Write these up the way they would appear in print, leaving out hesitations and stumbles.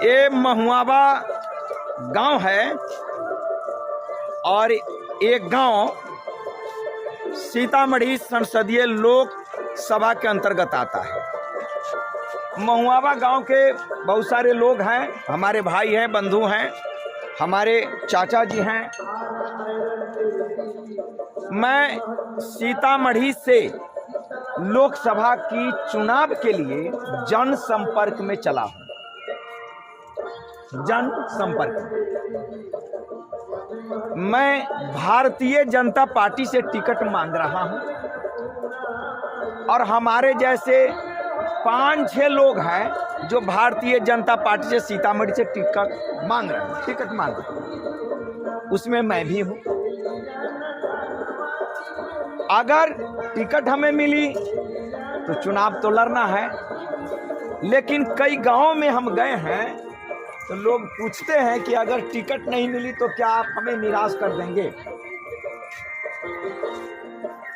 ये महुआवा गांव है और एक गांव सीतामढ़ी संसदीय लोक सभा के अंतर्गत आता है। महुआवा गांव के बहुत सारे लोग हैं, हमारे भाई हैं, बंधु हैं, हमारे चाचा जी हैं। मैं सीतामढ़ी से लोकसभा की चुनाव के लिए जनसंपर्क में चला हूं। जनसंपर्क मैं भारतीय जनता पार्टी से टिकट मांग रहा हूं और हमारे जैसे 5-6 लोग हैं जो भारतीय जनता पार्टी से सीतामढ़ी से टिकट मांग रहे हैं, टिकट मांग रहे हैं, उसमें मैं भी हूं। अगर टिकट हमें मिली तो चुनाव तो लड़ना है, लेकिन कई गांवों में हम गए हैं तो लोग पूछते हैं कि अगर टिकट नहीं मिली तो क्या आप हमें निराश कर देंगे,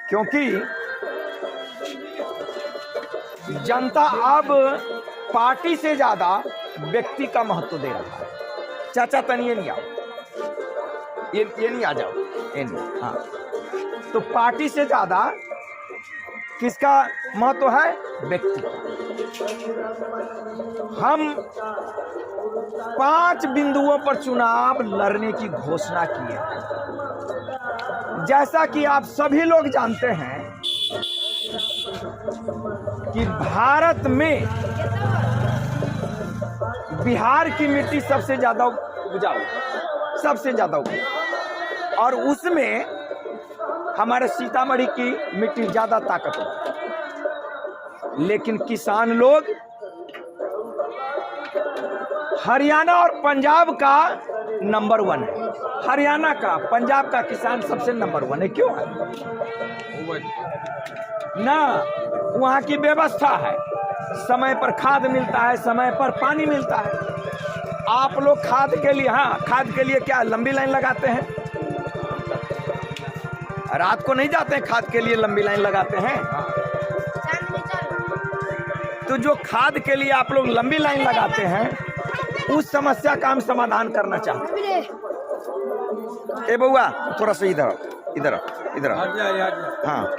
क्योंकि जनता अब पार्टी से ज्यादा व्यक्ति का महत्व दे रहा है। चाचा तनी ये नहीं आओ, ये नहीं आ जाओ, ये नहीं। हाँ, तो पार्टी से ज्यादा किसका महत्व है? व्यक्ति। हम 5 बिंदुओं पर चुनाव लड़ने की घोषणा की है। जैसा कि आप सभी लोग जानते हैं कि भारत में बिहार की मिट्टी सबसे ज्यादा उपजाऊ, सबसे ज्यादा उपजाऊ, और उसमें हमारे सीतामढ़ी की मिट्टी ज्यादा ताकतवर। लेकिन किसान लोग हरियाणा और पंजाब का नंबर 1 है। हरियाणा का, पंजाब का किसान सबसे नंबर 1 है। क्यों है? ना वहाँ की व्यवस्था है, समय पर खाद मिलता है, समय पर पानी मिलता है। आप लोग खाद के लिए, हाँ, खाद के लिए क्या लंबी लाइन लगाते हैं? रात को नहीं जाते हैं खाद के लिए, लंबी लाइन लगाते हैं। तो जो खाद के लिए आप लोग लंबी लाइन लगाते हैं, उस समस्या का हम समाधान करना चाहते हैं। ए बउआ, थोड़ा सा इधर इधर इधर, हाँ,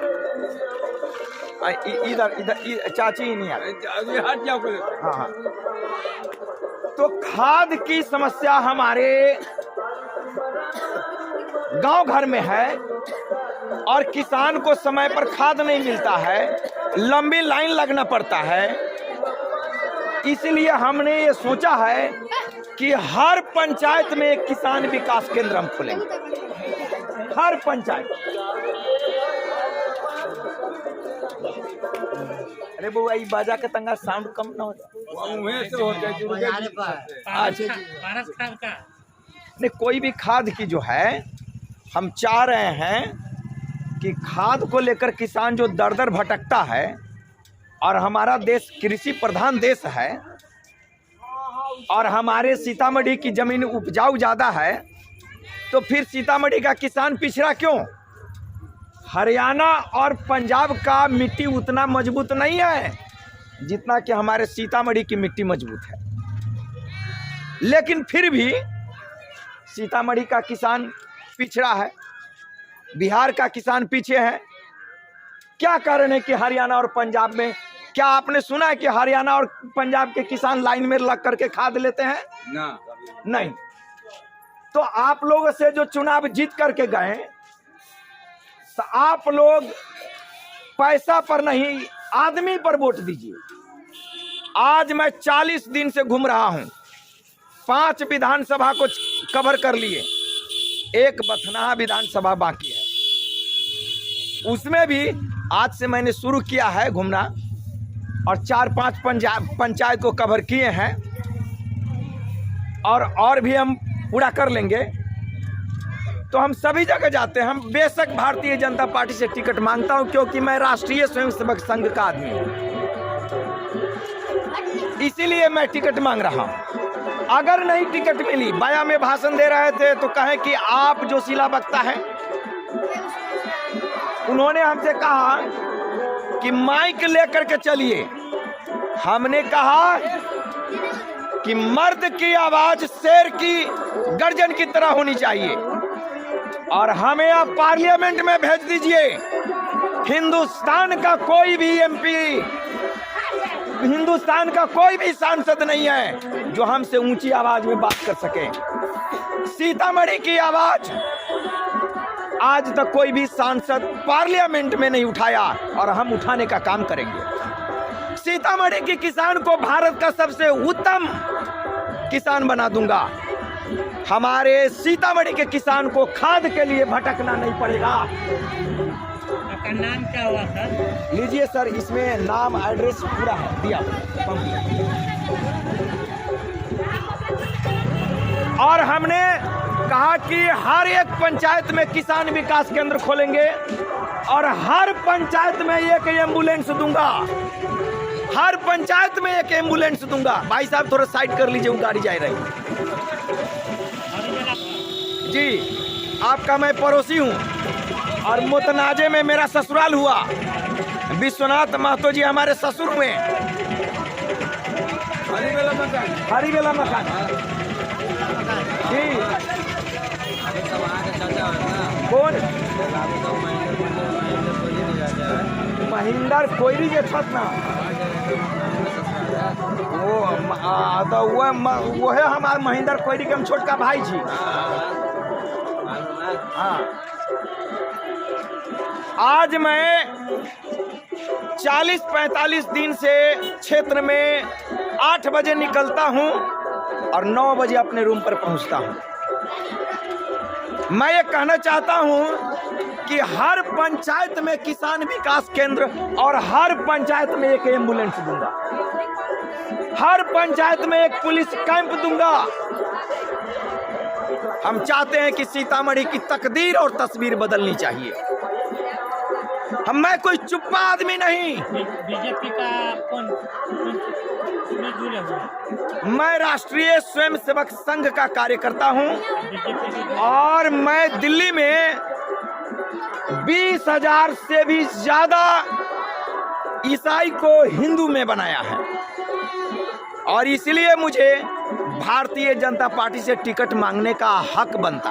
इधर चाची नहीं आ रही, हाँ हाँ। तो खाद की समस्या हमारे गांव घर में है और किसान को समय पर खाद नहीं मिलता है, लंबी लाइन लगना पड़ता है। इसलिए हमने ये सोचा है कि हर पंचायत में एक किसान विकास केंद्र हम खोलेंगे। हर पंचायत। अरे बुआ, ये बाजा का तंगा साउंड कम ना हो जाए। नहीं, कोई भी खाद की जो है, हम चाह रहे हैं कि खाद को लेकर किसान जो दर भटकता है, और हमारा देश कृषि प्रधान देश है और हमारे सीतामढ़ी की जमीन उपजाऊ ज़्यादा है, तो फिर सीतामढ़ी का किसान पिछड़ा क्यों? हरियाणा और पंजाब का मिट्टी उतना मजबूत नहीं है जितना कि हमारे सीतामढ़ी की मिट्टी मजबूत है। लेकिन फिर भी सीतामढ़ी का किसान पिछड़ा है, बिहार का किसान पीछे है। क्या कारण है कि हरियाणा और पंजाब में, क्या आपने सुना है कि हरियाणा और पंजाब के किसान लाइन में लग करके खाद लेते हैं? ना, नहीं। तो आप लोगों से जो चुनाव जीत करके गए, तो आप लोग पैसा पर नहीं, आदमी पर वोट दीजिए। आज मैं 40 दिन से घूम रहा हूं, 5 विधानसभा को कवर कर लिए, एक बथनाहा विधानसभा बाकी है। उसमें भी आज से मैंने शुरू किया है घूमना, और 4-5 पंचायत को कवर किए हैं, और भी हम पूरा कर लेंगे। तो हम सभी जगह जाते हैं। हम बेशक भारतीय जनता पार्टी से टिकट मांगता हूं, क्योंकि मैं राष्ट्रीय स्वयंसेवक संघ का आदमी हूं, इसीलिए मैं टिकट मांग रहा हूं। अगर नहीं टिकट मिली, बाया में भाषण दे रहे थे तो कहे कि आप जोशीला वक्ता हैं। उन्होंने हमसे कहा कि माइक लेकर के चलिए। हमने कहा कि मर्द की आवाज शेर की गर्जन की तरह होनी चाहिए। और हमें आप पार्लियामेंट में भेज दीजिए। हिंदुस्तान का कोई भी एमपी, हिंदुस्तान का कोई भी सांसद नहीं है जो हमसे ऊंची आवाज में बात कर सके। सीतामढ़ी की आवाज आज तक कोई भी सांसद पार्लियामेंट में नहीं उठाया और हम उठाने का काम करेंगे। सीतामढ़ी के किसान को भारत का सबसे उत्तम किसान बना दूंगा। हमारे सीतामढ़ी के किसान को खाद के लिए भटकना नहीं पड़ेगा। आपका नाम क्या हुआ सर? लीजिए सर, इसमें नाम एड्रेस पूरा है दिया। और हमने कहा कि हर एक पंचायत में किसान विकास केंद्र खोलेंगे और हर पंचायत में एक एम्बुलेंस दूंगा। हर पंचायत में एक एम्बुलेंस दूंगा। भाई साहब थोड़ा साइड कर लीजिए, वो गाड़ी जा रही जी। आपका मैं पड़ोसी हूँ और मुतनाजे में मेरा ससुराल हुआ। विश्वनाथ महतो जी हमारे ससुर हुए। हरीबेला मकान जी। कौन महेंद्र कोयरी जे छत ना वो है हमारे महेंद्र कोयरी के हम छोटका भाई जी। हाँ, आज मैं 40-45 दिन से क्षेत्र में 8 बजे निकलता हूं और 9 बजे अपने रूम पर पहुंचता हूं। मैं ये कहना चाहता हूं कि हर पंचायत में किसान विकास केंद्र और हर पंचायत में एक एम्बुलेंस दूंगा। हर पंचायत में एक पुलिस कैंप दूंगा। हम चाहते हैं कि सीतामढ़ी की तकदीर और तस्वीर बदलनी चाहिए। मैं कोई चुप्पा आदमी नहीं। बीजेपी का कौन जुड़े हुए? मैं राष्ट्रीय स्वयंसेवक संघ का कार्यकर्ता हूं और मैं दिल्ली में 20,000 से भी ज्यादा ईसाई को हिंदू में बनाया है और इसलिए मुझे भारतीय जनता पार्टी से टिकट मांगने का हक बनता है।